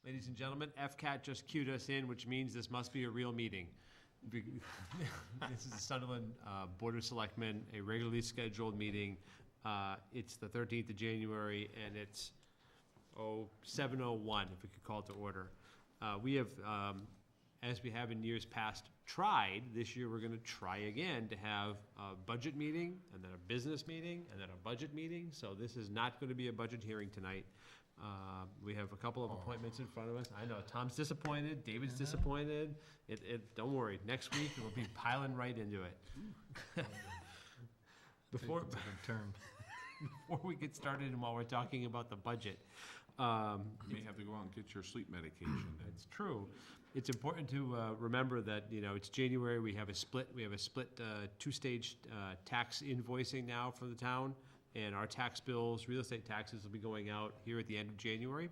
Ladies and gentlemen, FCAT just cued us in, which means this must be a real meeting. This is the Sunderland Board of Selectmen, a regularly scheduled meeting. It's the 13th of January, and it's 7:01, if we could call it to order. We have, as we have in years past, tried. This year we're going to try again to have a budget meeting, and then a business meeting, and then a budget meeting. So this is not going to be a budget hearing tonight. We have a couple of appointments in front of us. I know Tom's disappointed, David's disappointed. Don't worry, next week we'll be piling right into it. Before we get started and while we're talking about the budget. You may have to go out and get your sleep medication. It's true. It's important to remember that, it's January, we have a split two-stage tax invoicing now for the town. And our tax bills, real estate taxes will be going out here at the end of January.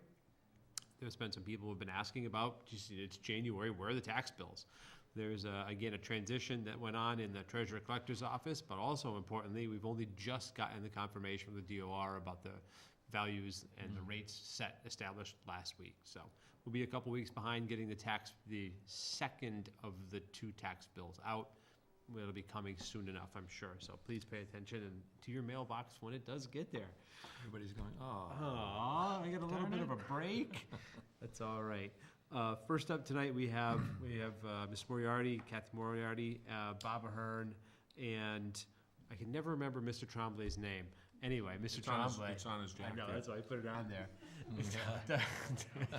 There's been some people who have been asking about, it's January, where are the tax bills? There's, again, a transition that went on in the Treasurer Collector's Office, but also importantly, we've only just gotten the confirmation from the DOR about the values and the rates established last week. So we'll be a couple weeks behind getting the second of the two tax bills out. It'll be coming soon enough, I'm sure. So please pay attention and to your mailbox when it does get there. Everybody's going, oh. I get a little bit of a break. That's all right. First up tonight, we have Ms. Moriarty, Kathy Moriarty, Bob Ahern, and I can never remember Mr. Tremblay's name. Anyway, Mr. Tremblay. It's on his jacket. I know, that's why I put it on there.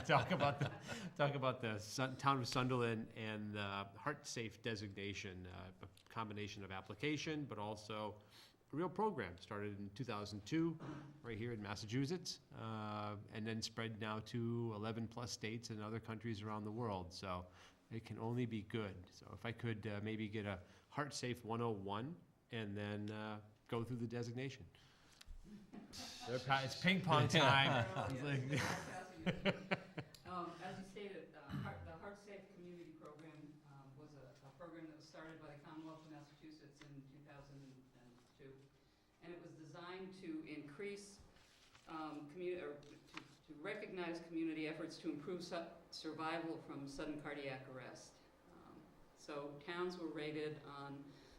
Talk about the town of Sunderland and the HeartSafe designation, a combination of application, but also a real program. Started in 2002, right here in Massachusetts, and then spread now to 11 plus states and other countries around the world. So it can only be good. So if I could maybe get a HeartSafe 101 and then go through the designation. It's ping pong time. As you stated, the HeartSafe Community Program was a program that was started by the Commonwealth of Massachusetts in 2002, and it was designed to increase to recognize community efforts to improve survival from sudden cardiac arrest. So towns were rated on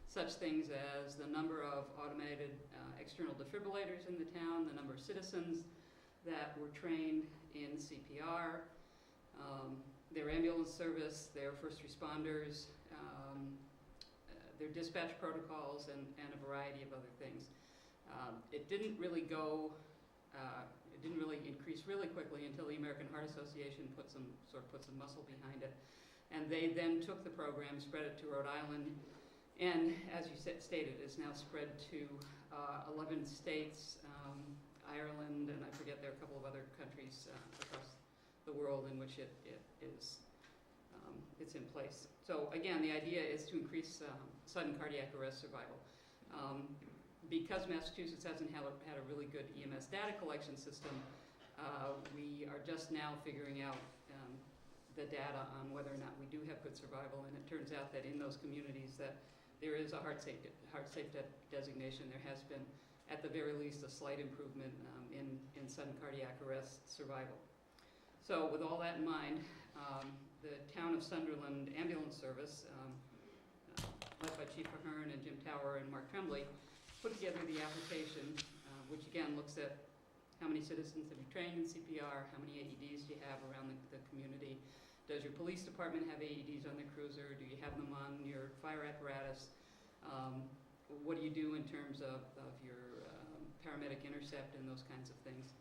such things as the number of automated external defibrillators in the town, the number of citizens that were trained in CPR, their ambulance service, their first responders, their dispatch protocols, and a variety of other things. It didn't really increase really quickly until the American Heart Association put some muscle behind it. And they then took the program, spread it to Rhode Island, and as you stated, it's now spread to 11 states, Ireland, and I forget there are a couple of other countries across the world in which it's in place. So again, the idea is to increase sudden cardiac arrest survival. Because Massachusetts hasn't had a really good EMS data collection system, we are just now figuring out the data on whether or not we do have good survival, and it turns out that in those communities that there is a HeartSafe designation. There has been, at the very least, a slight improvement in sudden cardiac arrest survival. So with all that in mind, the town of Sunderland Ambulance Service, led by Chief Ahern and Jim Tower and Mark Tremblay, put together the application, which again looks at how many citizens have you trained in CPR, how many AEDs do you have around the community, does your police department have AEDs on their cruiser, do you have them on your fire apparatus, what do you do in terms of your paramedic intercept and those kinds of things,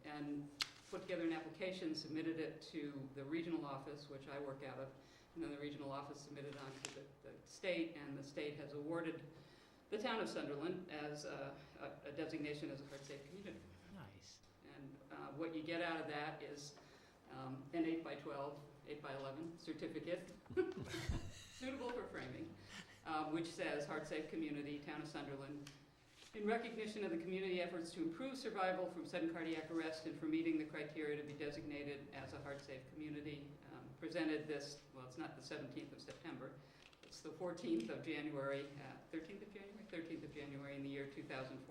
and put together an application, submitted it to the regional office, which I work out of, and then the regional office submitted on to the state, and the state has awarded the town of Sunderland as a designation as a HeartSafe community. Nice. And what you get out of that is an 8x12, 8x11 certificate, suitable for framing, which says HeartSafe Community, Town of Sunderland, in recognition of the community efforts to improve survival from sudden cardiac arrest and for meeting the criteria to be designated as a HeartSafe community, presented this, well, it's not the 17th of September, it's the 14th of January, 13th of January? 13th of January in the year 2014.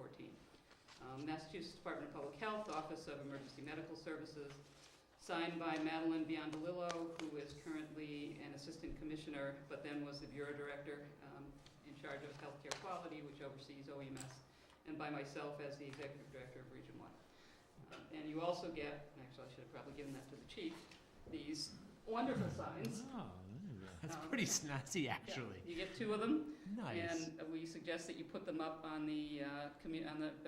Massachusetts Department of Public Health, Office of Emergency Medical Services, signed by Madeline Biondolillo, who is currently an assistant commissioner, but then was the bureau director in charge of healthcare quality, which oversees OEMS, and by myself as the executive director of Region 1. And you also get, actually I should have probably given that to the chief, these wonderful signs. Oh, that's pretty snazzy, actually. Yeah, you get 2 of them. Nice. And we suggest that you put them up on the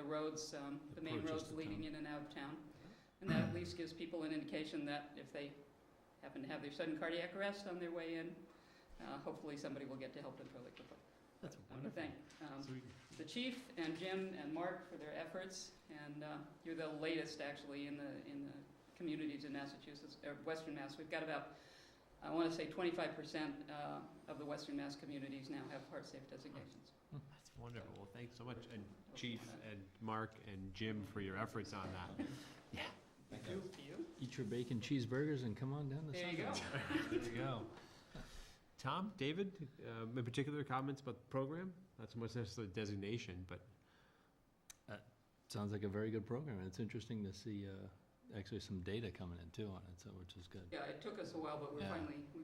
roads, the main Approaches roads to leading town. in and out of town. And that at least gives people an indication that if they happen to have their sudden cardiac arrest on their way in, hopefully somebody will get to help them fairly quickly. That's I want to thank Sweet. the chief and Jim and Mark for their efforts, and you're the latest actually in the communities in Massachusetts, or Western Mass. We've got about, I want to say 25% of the Western Mass communities now have HeartSafe designations. That's wonderful. Well, thanks so much, and Chief and Mark and Jim for your efforts on that. Yeah. Thank you. To you. Eat your bacon cheeseburgers and come on down to There you go. Sunderland. There you go. Tom, David, in particular comments about the program? Not so much necessarily designation, but Sounds like a very good program. It's interesting to see actually some data coming in too on it, so which is good. Yeah, it took us a while, but we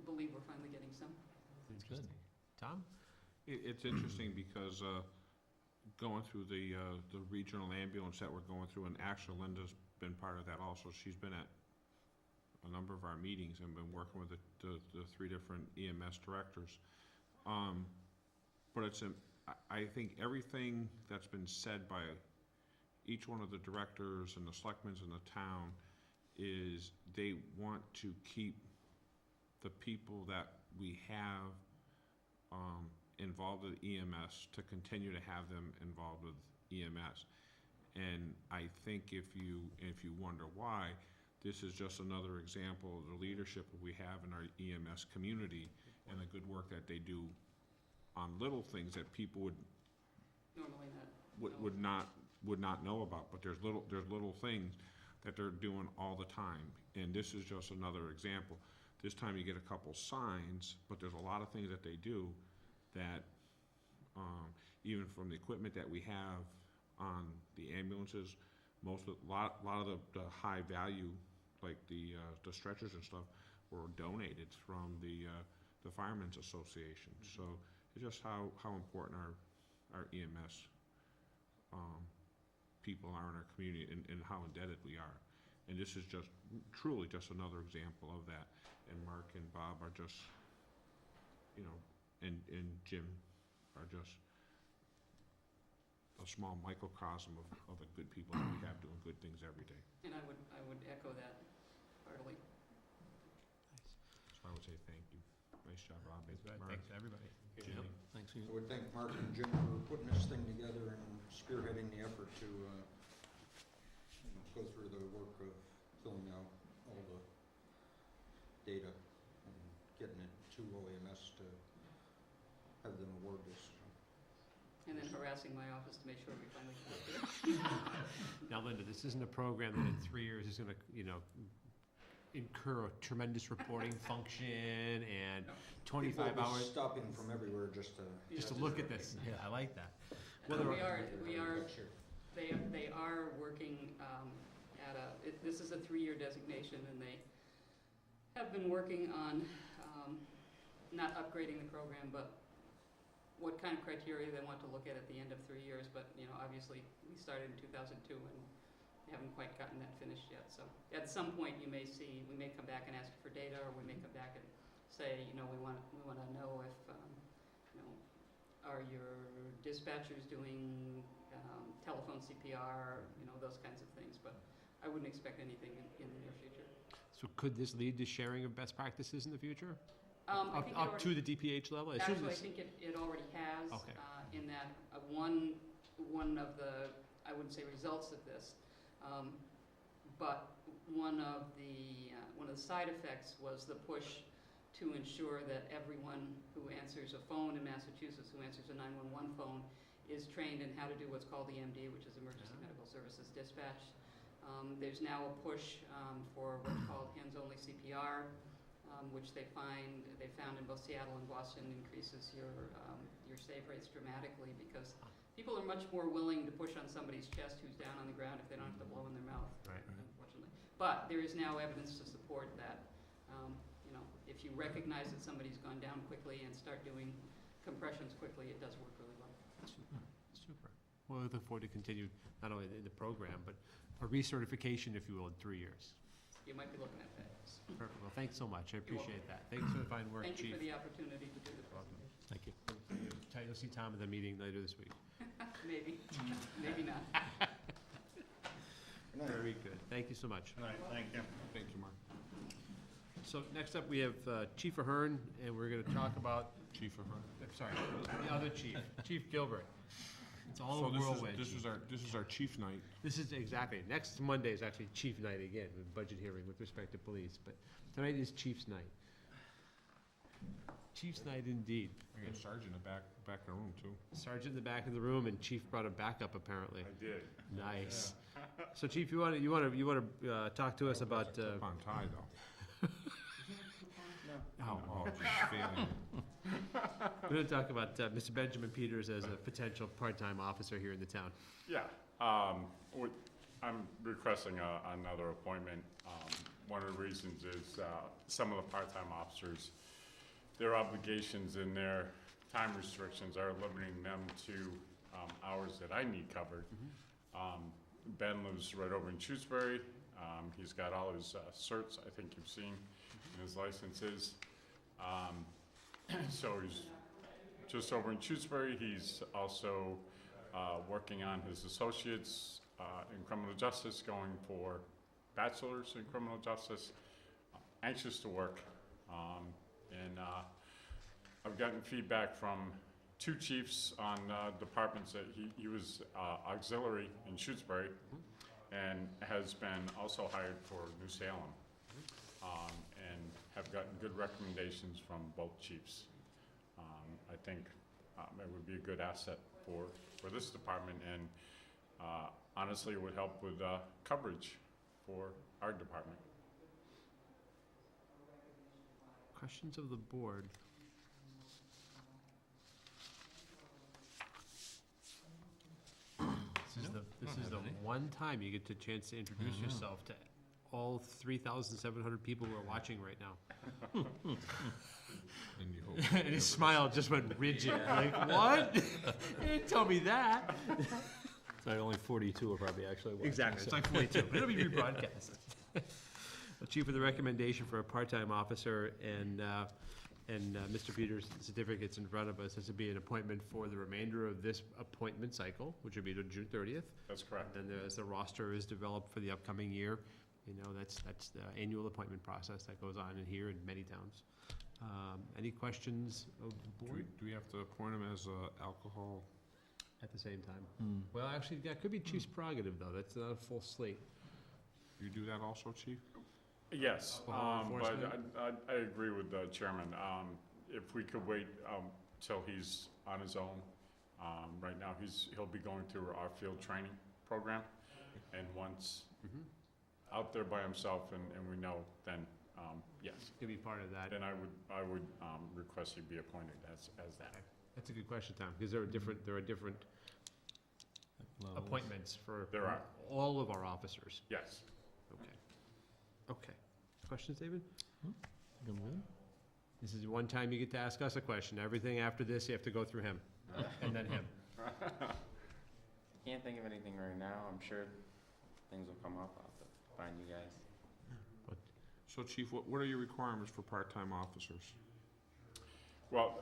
believe we're finally getting some. it's Good. interesting. Tom? It's interesting because going through the regional ambulance that we're going through, and actually Linda's been part of that also. She's been at a number of our meetings and been working with the 3 different EMS directors. But I think everything that's been said by each one of the directors and the selectmen in the town is they want to keep the people that we have involved with EMS to continue to have them involved with EMS. And I think if you wonder why, this is just another example of the leadership that we have in our EMS community and the good work that they do on little things that people Normally not. would not know about, but there's little things that they're doing all the time, and this is just another example. This time you get a couple signs, but there's a lot of things that they do that, even from the equipment that we have on the ambulances, a lot of the high value, like the stretchers and stuff, were donated from the Firemen's Association. So it's just how important our EMS people are in our community, and how indebted we are. And this is just truly just another example of that. And Mark and Bob are just, and Jim are just a small microcosm of the good people that we have doing good things every day. And I would echo that heartily. So I would say thank you. Nice job, Rob. Mark, Thanks to everybody. Jim. Yep. Thanks. I would thank Mark and Jim for putting this thing together and spearheading the effort to go through the work of filling out all the data and getting it to OEMS to have them award this. And then harassing my office to make sure we finally get it. Now, Linda, this isn't a program that in 3 years is gonna, incur a tremendous reporting function and No. 25 People will be hours stopping from everywhere just to. just to look at this. Yeah, I like that. Well, And there we are working this is a 3-year designation, and they have been working on not upgrading the program, but what kind of criteria they want to look at the end of 3 years. But obviously we started in 2002 and we haven't quite gotten that finished yet. So at some point we may come back and ask for data, or we may come back and say, we want to know if are your dispatchers doing telephone CPR, those kinds of things. But I wouldn't expect anything in the near future. So could this lead to sharing of best practices in the future? I think Up to the DPH level? As soon as Actually, I this- think it already has. Okay. In that one of the, I wouldn't say results of this, but one of the side effects was the push to ensure that everyone who answers a phone in Massachusetts, who answers a 911 phone, is trained in how to do what's called EMD, which is Emergency Medical Services Dispatch. There's now a push for what's called hands-only CPR, which they found in both Seattle and Boston increases your save rates dramatically, because people are much more willing to push on somebody's chest who's down on the ground if they don't have to blow in their mouth, Right. unfortunately. But there is now evidence to support that, you know, if you recognize that somebody's gone down quickly and start doing compressions quickly, it does work really well. Super. Well, we look forward to continue, not only the program, but a recertification, if you will, in 3 years. You might be looking at that. Perfect. Well, thanks so much. I appreciate that. Thanks for the fine work, Thank you Chief. for the opportunity to do the presentation. Thank you. You'll see Tom at the meeting later this week. Maybe, maybe not. Very good. Thank you so much. Thank you. Thank you, Mark. So next up, we have Chief Ahern, and we're going to talk about, Chief of her. sorry, the other chief, Chief Gilbert. It's all a So whirlwind. this is our chief night. This is exactly, next Monday is actually Chief Night again, with budget hearing with respect to police, but tonight is Chief's Night. Chief's Night indeed. We got Sergeant in the back of the room, too. Sergeant in the back of the room, and Chief brought a backup apparently. I did. Nice. So Chief, you want to talk to us about, Up on tie, though. oh, just failing. we're going to talk about Mr. Benjamin Peters as a potential part-time officer here in the town. Yeah, I'm requesting another appointment. One of the reasons is some of the part-time officers, their obligations and their time restrictions are limiting them to hours that I need covered. Ben lives right over in Tewksbury. He's got all his certs, I think you've seen, and his licenses. So he's just over in Tewksbury. He's also working on his associates in criminal justice, going for bachelor's in criminal justice. Anxious to work, and I've gotten feedback from 2 chiefs on departments that he was auxiliary in Tewksbury and has been also hired for New Salem, and have gotten good recommendations from both chiefs. I think it would be a good asset for this department, and honestly, it would help with coverage for our department. Questions of the board? This is the one time you get the chance to introduce yourself to all 3,700 people who are watching right now. And you hope. And his smile just went rigid, like, what? You didn't tell me that. It's like only 42 will probably actually watch. Exactly, it's like 42, but it'll be rebroadcast. Well, Chief, with the recommendation for a part-time officer and Mr. Peters' certificates in front of us, this would be an appointment for the remainder of this appointment cycle, which would be to June 30th. That's correct. Then as the roster is developed for the upcoming year, you know, that's the annual appointment process that goes on in here in many towns. Any questions of the board Do we have to appoint him as alcohol? at the same time? Well, actually, that could be Chief's prerogative, though. That's not a full slate. You do that also, Chief? Yes, Law but enforcement? I agree with the chairman. If we could wait till he's on his own. Right now, he'll be going through our field training program, and once out there by himself and we know, then yes. Could be part of that. Then I would request he be appointed as that. That's a good question, Tom, because there are different Levels. appointments for There are. all of our officers. Yes. Okay. Questions, David? I'm good. This is one time you get to ask us a question. Everything after this, you have to go through him, and then him. Can't think of anything right now. I'm sure things will come up. I'll have to find you guys. So, Chief, what are your requirements for part-time officers? Well,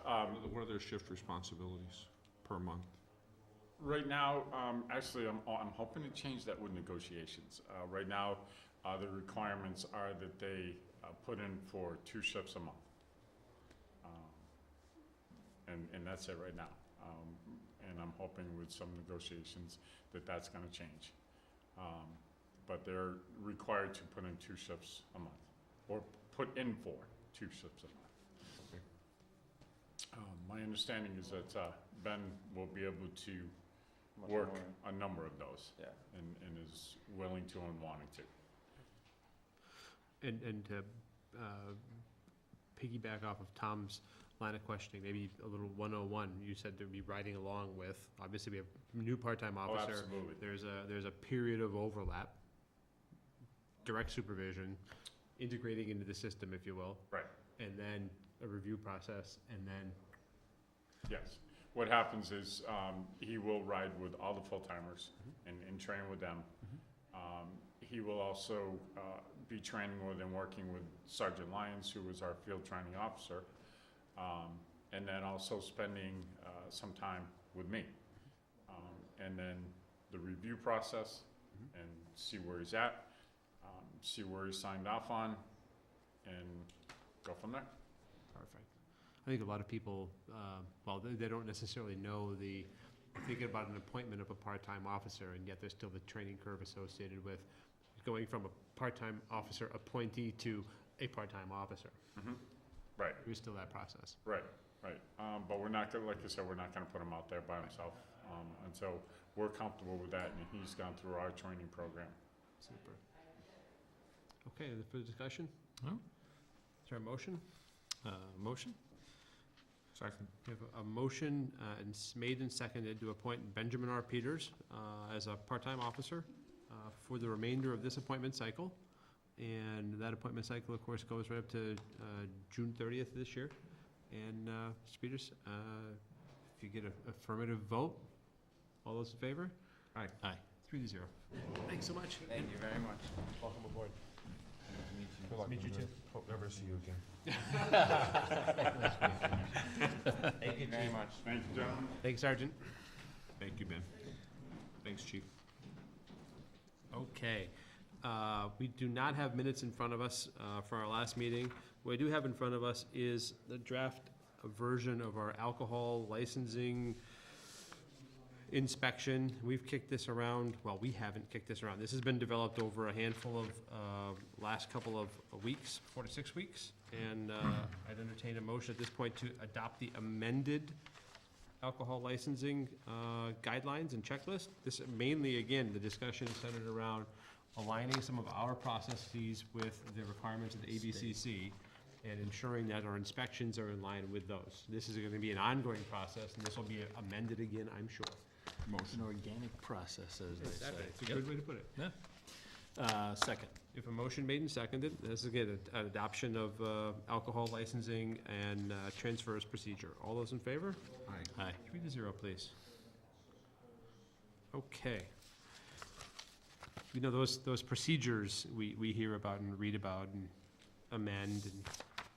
What are their shift responsibilities per month? right now, actually, I'm hoping to change that with negotiations. Right now, the requirements are that they put in for 2 shifts a month. And that's it right now. And I'm hoping with some negotiations that that's gonna change. But they're required to put in 2 shifts a month, or put in for 2 shifts a month. My understanding is that Ben will be able to Much work more. a number of those, Yeah. and is willing to and wanting to. And to piggyback off of Tom's line of questioning, maybe a little 101, you said to be riding along with, obviously we have a new part-time Oh, officer. absolutely. There's a period of overlap direct supervision, integrating into the system, if you will. Right. And then a review process, and then, Yes. What happens is, he will ride with all the full-timers and train with them. He will also, be training with and working with Sergeant Lyons, who is our field training officer. And then also spending, some time with me. And then the review process and see where he's at, see where he's signed off on, and go from there. perfect. I think a lot of people, well, they don't necessarily know thinking about an appointment of a part-time officer, and yet there's still the training curve associated with going from a part-time officer appointee to a part-time officer. Right. There's still that process. Right. But we're not gonna, like I said, we're not gonna put him out there by himself, until we're comfortable with that and he's gone through our training program. Super. Okay, any further discussion? No. Is there a motion? Motion? Second. We have a motion made and seconded to appoint Benjamin R. Peters as a part-time officer for the remainder of this appointment cycle. And that appointment cycle, of course, goes right up to June 30th this year. And Mr. Peters, if you get an affirmative vote, all those in favor? Aye. Aye. 3-0. Thanks so much. Thank you very much. Welcome aboard. Good luck. Meet you too. Hope never see you again. Thank you very much. Thank you, gentlemen. Thanks, Sergeant. Thank you, Ben. Thanks, Chief. Okay. We do not have minutes in front of us for our last meeting. What I do have in front of us is the draft version of our alcohol licensing inspection. We've kicked this around, well, we haven't kicked this around. This has been developed over a handful of, last couple of weeks, 4 to 6 weeks. And I'd entertain a motion at this point to adopt the amended alcohol licensing guidelines and checklist. This mainly, again, the discussion is centered around aligning some of our processes with the requirements of the ABCC and ensuring that our inspections are in line with those. This is gonna be an ongoing process, and this will be amended again, I'm sure. An organic process, as they say. It's a good way to put it. Second. If a motion made and seconded, this is again an adoption of alcohol licensing and transfers procedure. All those in favor? Aye. Aye. 3-0, please. Okay. You know, those procedures we hear about and read about and amend and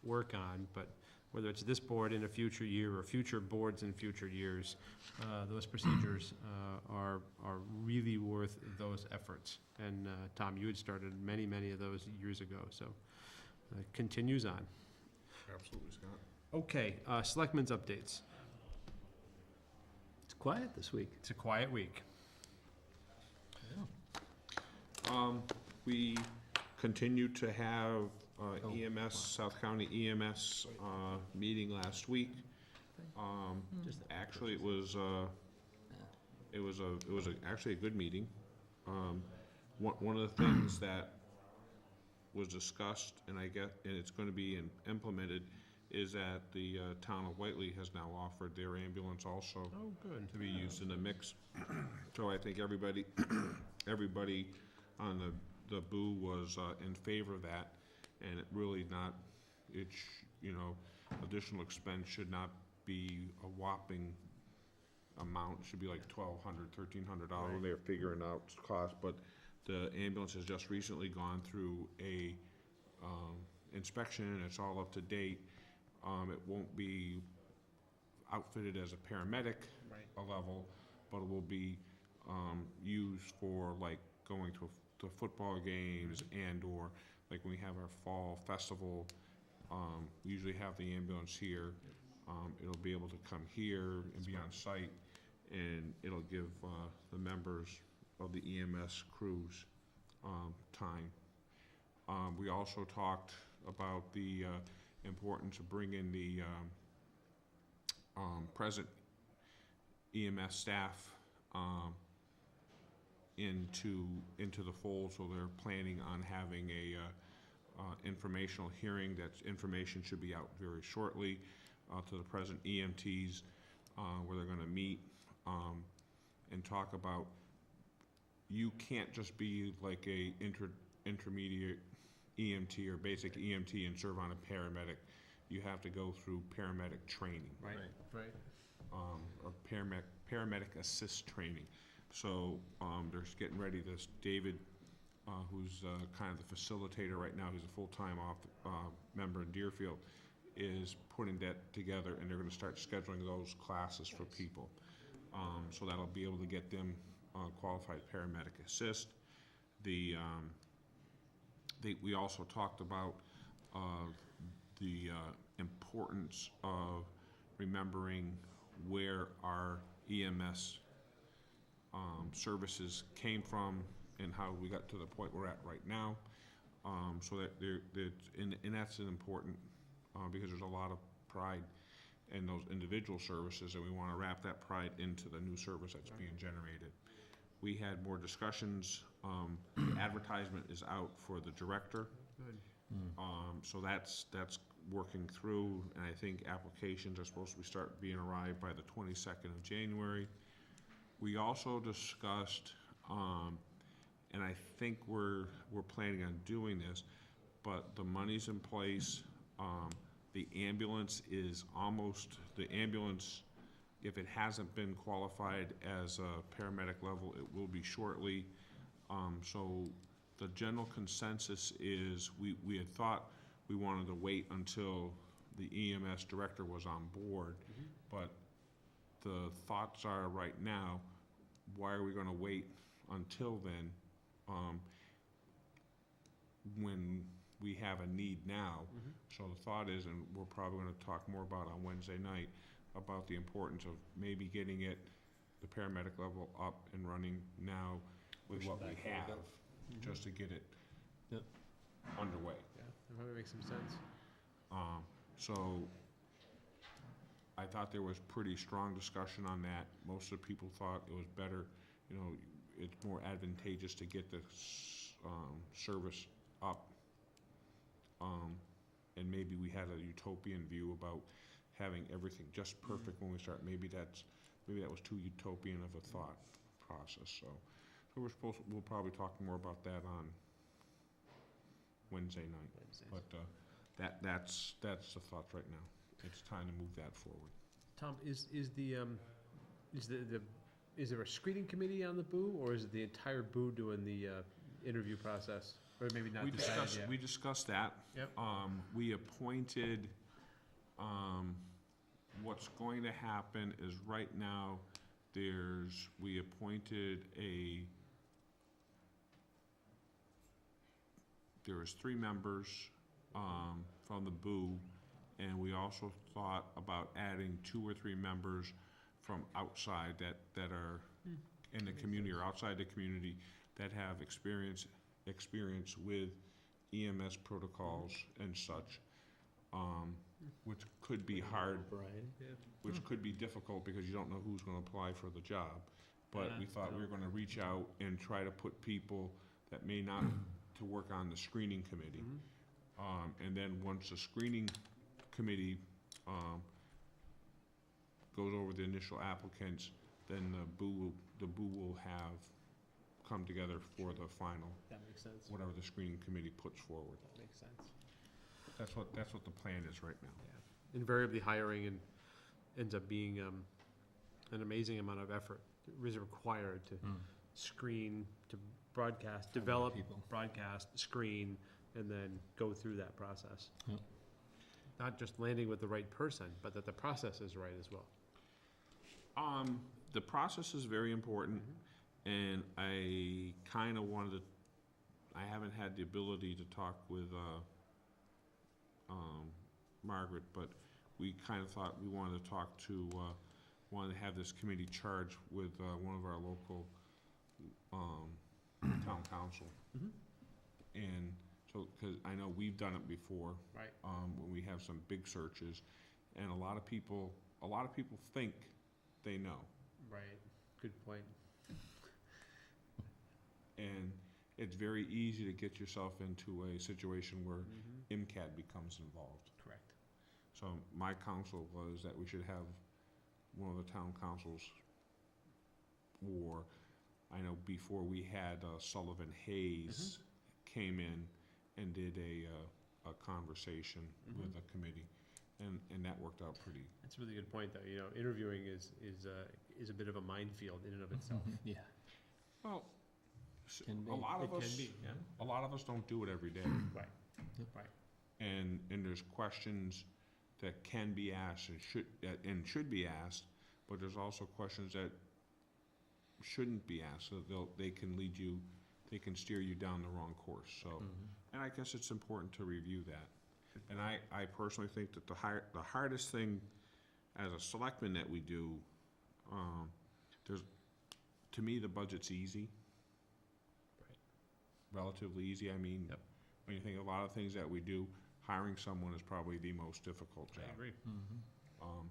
work on, but whether it's this board in a future year or future boards in future years, those procedures are really worth those efforts. And Tom, you had started many of those years ago, so it continues on. Absolutely, Scott. Okay, Selectmen's updates. It's quiet this week. It's a quiet week. We continue to have EMS, South County EMS meeting last week. Actually, it was actually a good meeting. One of the things that was discussed, and it's going to be implemented, is that the town of Whately has now offered their ambulance also Oh, good. to be used in the mix. So I think everybody on the boo was in favor of that, and it really not, additional expense should not be a whopping amount. It should be like $1,200, $1,300. They're figuring out its cost, but the ambulance has just recently gone through a inspection, and it's all up to date. It won't be outfitted as a paramedic level, but it will be used for like going to football games and/or like when we have our fall festival. We usually have the ambulance here. It'll be able to come here and be on site, and it'll give the members of the EMS crews time. We also talked about the importance of bringing the present EMS staff into the fold, so they're planning on having a informational hearing. That information should be out very shortly to the present EMTs, where they're gonna meet and talk about, you can't just be like a intermediate EMT or basic EMT and serve on a paramedic, you have to go through paramedic training. Right, right. Or paramedic assist training. So, they're getting ready, this David, who's, kind of the facilitator right now, he's a full-time member in Deerfield, is putting that together, and they're gonna start scheduling those classes for people. So that'll be able to get them, qualified paramedic assist. We also talked about, the, importance of remembering where our EMS services came from and how we got to the point we're at right now. So that and that's an important, because there's a lot of pride in those individual services, and we want to wrap that pride into the new service that's being generated. We had more discussions. The advertisement is out for the director. Good. So that's working through, and I think applications are supposed to be start being arrived by the 22nd of January. We also discussed, and I think we're planning on doing this, but the money's in place. The ambulance, if it hasn't been qualified as a paramedic level, it will be shortly. So the general consensus is, we had thought we wanted to wait until the EMS director was on board, but the thoughts are right now, why are we gonna wait until then, when we have a need now? So the thought is, and we're probably gonna talk more about on Wednesday night, about the importance of maybe getting the paramedic level up and running now with what we have, just to get it Yep. underway. Yeah, that probably makes some sense. So I thought there was pretty strong discussion on that. Most of the people thought it was better, it's more advantageous to get the service up. And maybe we had a utopian view about having everything just perfect when we start. Maybe that was too utopian of a thought process. So we'll probably talk more about that on Wednesday night. But that's the thoughts right now. It's time to move that forward. Tom, is there a screening committee on the boo, or is it the entire boo doing the interview process? Or maybe not decided yet? We discussed that. Yep. We appointed, what's going to happen is right now, we appointed there was 3 members, from the boo, and we also thought about adding 2 or 3 members from outside that are in the community or outside the community that have experience with EMS protocols and such, which could be hard, which could be difficult because you don't know who's gonna apply for the job. But we thought we were gonna reach out and try to put people that may not to work on the screening committee. And then once the screening committee goes over the initial applicants, then the boo will have come together for the final, That makes sense. whatever the screening committee puts forward. That makes sense. That's what the plan is right now. Yeah. Invariably, hiring ends up being an amazing amount of effort. It is required to screen, to broadcast, develop, broadcast, screen, and then go through that process. Yep. Not just landing with the right person, but that the process is right as well. The process is very important, and I kind of wanted to, I haven't had the ability to talk with Margaret, but we kind of thought we wanted to talk to, wanted to have this committee charged with one of our local town council. And so, because I know we've done it before. Right. When we have some big searches, and a lot of people think they know. Right. Good point. And it's very easy to get yourself into a situation where MCAD becomes involved. Correct. So my counsel was that we should have one of the town councils, or I know before we had Sullivan Hayes came in and did a conversation with a committee, and that worked out pretty. That's a really good point, though, you know, interviewing is a bit of a minefield in and of itself. Yeah. Well, Can be. a lot of It us, can be, yeah. a lot of us don't do it every day. Right, Yep. right. And there's questions that can be asked and should be asked, but there's also questions that shouldn't be asked, so they can lead you, they can steer you down the wrong course, so. Mhm. And I guess it's important to review that. And I personally think that the hardest thing as a selectman that we do, to me, the budget's easy. Right. Relatively easy, I mean, Yep. when you think of a lot of things that we do, hiring someone is probably the most difficult job. I agree.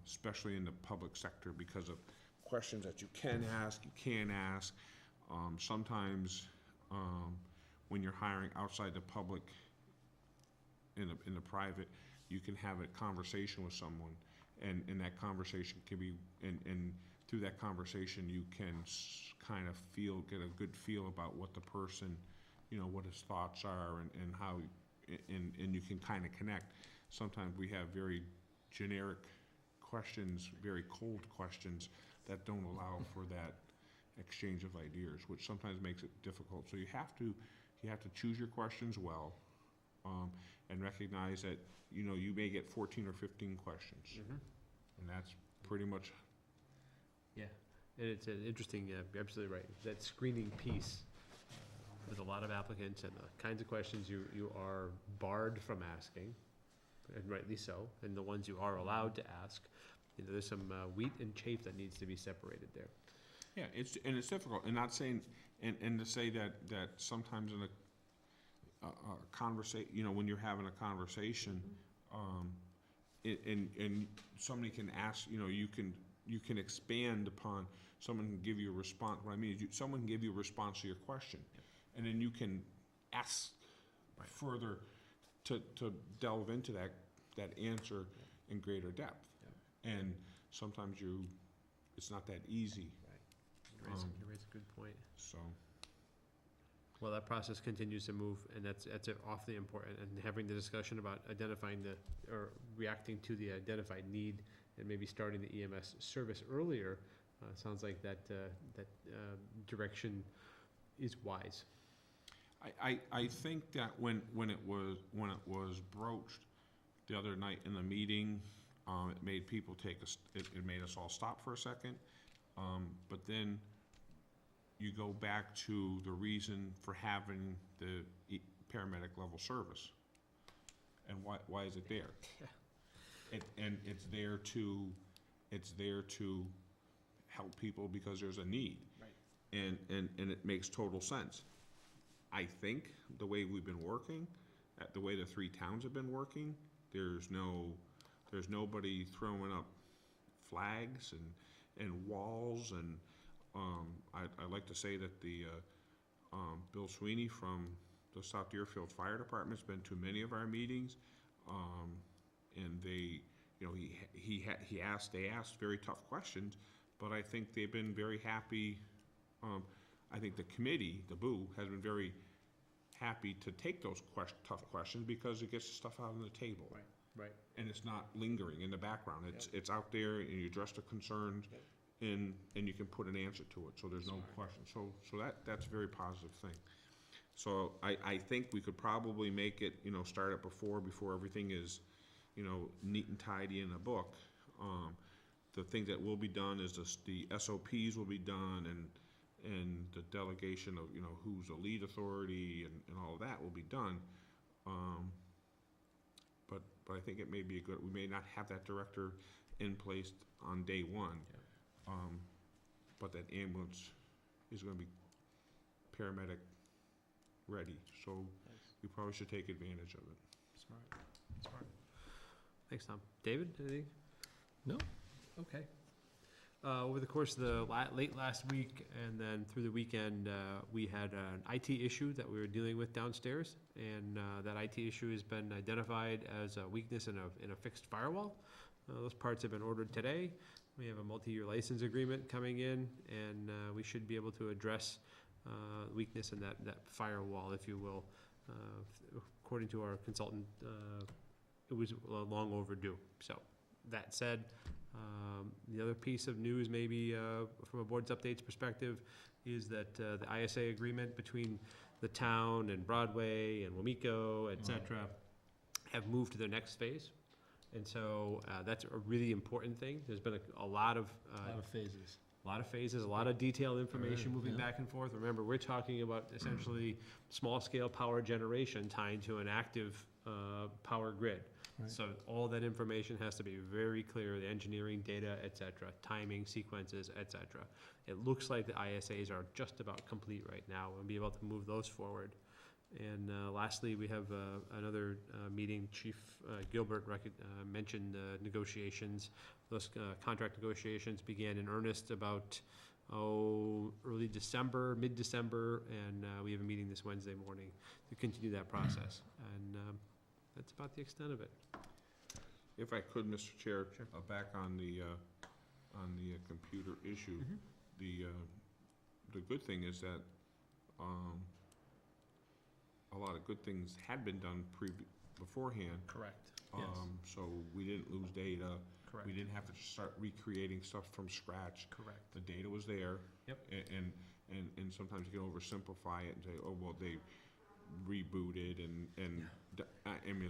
Especially in the public sector, because of questions that you can ask, you can't ask. Sometimes, when you're hiring outside the public, in the private, you can have a conversation with someone, and that conversation can be, and through that conversation, you can kind of get a good feel about what the person, you know, what his thoughts are, and how, and you can kind of connect. Sometimes we have very generic questions, very cold questions that don't allow for that exchange of ideas, which sometimes makes it difficult. So you have to choose your questions well, and recognize that, you know, you may get 14 or 15 questions, and that's pretty much. Yeah, and it's an interesting, you're absolutely right, that screening piece, with a lot of applicants and the kinds of questions you are barred from asking, and rightly so, and the ones you are allowed to ask, you know, there's some wheat and chaff that needs to be separated there. Yeah, it's difficult, and not saying, and to say that sometimes in a conversation, you know, when you're having a conversation, and somebody can ask, you know, you can expand upon, someone can give you a response. What I mean is, someone can give you a response to your question, and then you can ask further to delve into that answer in greater depth. And sometimes it's not that easy. You raise a good point. So. Well, that process continues to move, and that's awfully important, and having the discussion about identifying or reacting to the identified need, and maybe starting the EMS service earlier, sounds like that direction is wise. I think that when it was broached the other night in the meeting, it made people it made us all stop for a second, but then you go back to the reason for having the paramedic level service, and why is it there? And it's there to help people because there's a need. Right. And it makes total sense. I think the way we've been working, the way the three towns have been working, there's nobody throwing up flags and walls, and I like to say that the Bill Sweeney from the South Deerfield Fire Department's been to many of our meetings, and they, you know, they asked very tough questions, but I think they've been very happy. I think the committee, the BOO, has been very happy to take those tough questions, because it gets the stuff out on the table. Right. And it's not lingering in the background. It's out there, and you address the concerns, and you can put an answer to it, so there's no question. So that's a very positive thing. So I think we could probably make it, you know, start it before everything is, you know, neat and tidy in a book. The thing that will be done is the SOPs will be done, and the delegation of, you know, who's the lead authority and all of that will be done. But I think it may be we may not have that director in place on day one. But that ambulance is gonna be paramedic ready, so we probably should take advantage of it. Smart. Thanks, Tom. David, anything? No. Okay. Over the course of the late last week and then through the weekend, we had an IT issue that we were dealing with downstairs, and that IT issue has been identified as a weakness in a fixed firewall. Those parts have been ordered today. We have a multi-year license agreement coming in, and we should be able to address weakness in that firewall, if you will, according to our consultant, it was long overdue. So, that said, the other piece of news maybe from a board's updates perspective is that the ISA agreement between the town and Broadway and Wamiko, et cetera, have moved to their next phase. And so that's a really important thing. There's been a lot of phases. a lot of phases, a lot of detailed information Right, moving yeah. back and forth. Remember, we're talking about essentially small-scale power generation tying to an active power grid. Right. So all that information has to be very clear, the engineering, data, et cetera, timing, sequences, et cetera. It looks like the ISAs are just about complete right now, and be able to move those forward. And lastly, we have another meeting. Chief Gilbert mentioned negotiations. Those contract negotiations began in earnest about early December, mid-December, and we have a meeting this Wednesday morning to continue that process. And that's about the extent of it. If I could, Mr. Chair, Sure. back on the computer issue, the good thing is that a lot of good things had been done beforehand. Correct. Yes. So we didn't lose data. Correct. We didn't have to start recreating stuff from scratch. Correct. The data was there. Yep. And sometimes you can oversimplify it and say, oh, well, they rebooted I mean,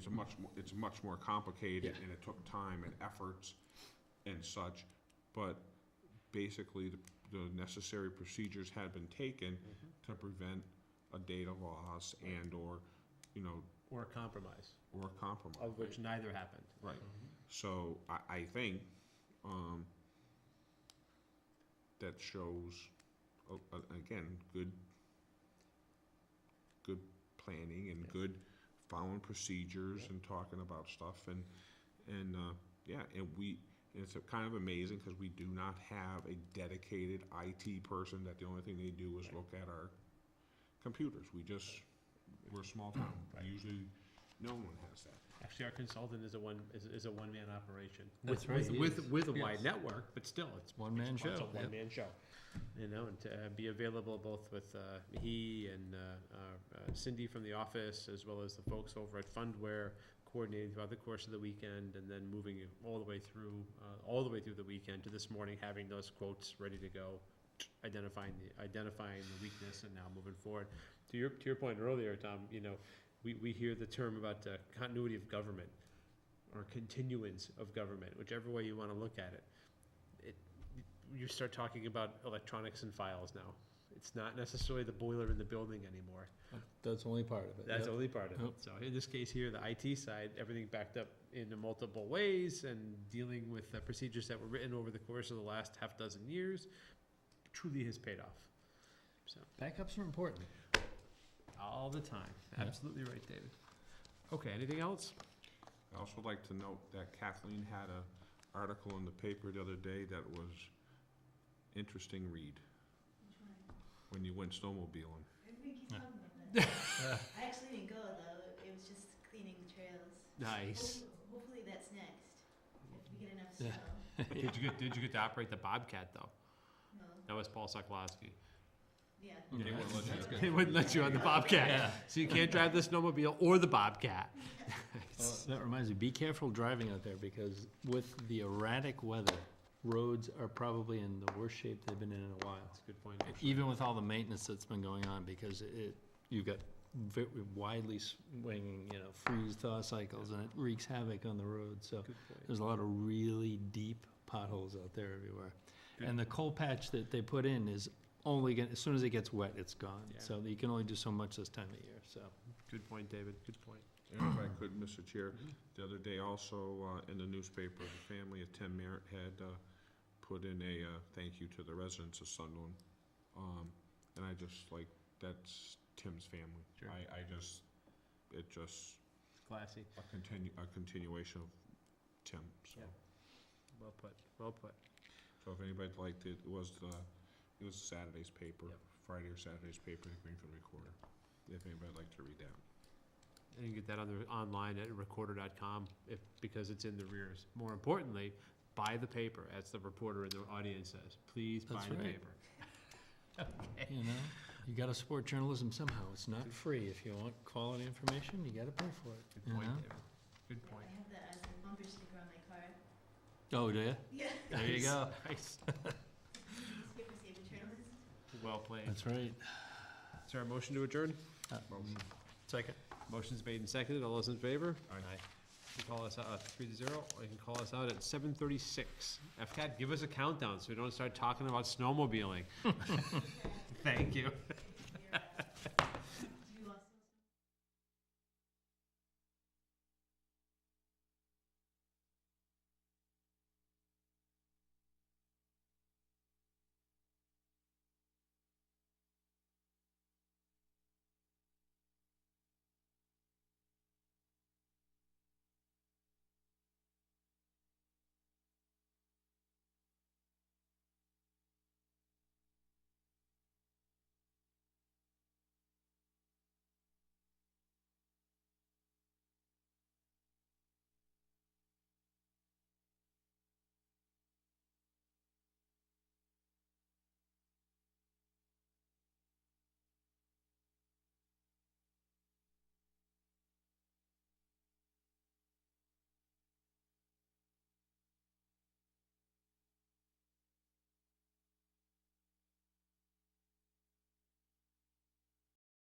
it's much more complicated, and it took time and efforts and such, but basically the necessary procedures had been taken to prevent a data loss and/or, Or a compromise, or a compromise. of which neither happened. Right. So I think that shows, again, good planning and good following procedures and talking about stuff and it's kind of amazing because we do not have a dedicated IT person that the only thing they do is look at our computers. We're a small town. Usually, no one has that. Actually, our consultant is a one-man operation. That's right, he is. With a wide Yes. network, but still, it's One-man it's show, a yep. one-man show. And to be available both with he and Cindy from the office, as well as the folks over at Fundware, coordinating throughout the course of the weekend, and then moving it all the way through the weekend to this morning, having those quotes ready to go, identifying the weakness, and now moving forward. To your point earlier, Tom, we hear the term about continuity of government, or continuance of government, whichever way you want to look at it. You start talking about electronics and files now. It's not necessarily the boiler in the building anymore. That's only part of it. That's yep. only part of it. Yep. So in this case here, the IT side, everything backed up into multiple ways and dealing with the procedures that were written over the course of the last half dozen years truly has paid off. So Backups are important. all the time. Yeah. Absolutely right, David. Okay, anything else? I also like to note that Kathleen had an article in the paper the other day that was interesting read when you went snowmobiling. Everybody keeps talking about that. I actually didn't go though, it was just cleaning the trails. Nice. Hopefully that's next, if we get enough Yeah. snow. Did you get to operate the Bobcat though? No, That was Paul Sokolowski. yeah. Yeah, They wouldn't let you. that's good. They wouldn't let you on the Bobcat. Yeah. So you can't drive the snowmobile or the Bobcat. Well, that reminds me, be careful driving out there because with the erratic weather, roads are probably in the worst shape they've been in a while. That's a good point. Even with all the maintenance that's been going on, because you've got very widely swinging, freeze-thaw cycles, and it wreaks havoc on the road. So Good point. there's a lot of really deep potholes out there everywhere. Good. And the coal patch that they put in is only gonna, as soon as it gets wet, it's gone. Yeah. So you can only do so much this time of year, so. Good point, David. Good point. And if I could, Mr. Chair, the other day also, in the newspaper, the family of Tim Merritt had put in a thank you to the residents of Sunderland. And I just, that's Tim's family. Sure. It just, Classy. a continuation of Tim, so. Yeah. Well put. Well put. So if anybody'd liked it, it was Saturday's paper, Yep. Friday or Saturday's paper, the Greenfield Recorder, if anybody'd like to read that. And you can get that online at recorder.com because it's in the rears. More importantly, buy the paper, as the reporter in the audience says. Please buy That's the right. paper. Okay. You know? You gotta support journalism somehow. It's not free. If you want quality information, you gotta pay for it. Good you point, know? David. Good point. I have that as a bumper sticker on my car. Oh, do you? Yeah. There you go. Nice. Newspaper saving journalism. Well played. That's right. Is there a motion to adjourn? Second. Motion's made and seconded. All those in favor? Aye. You can call us out, 3-0, or you can call us out at 7:36. FCAT, give us a countdown so we don't start talking about snowmobiling. Thank you.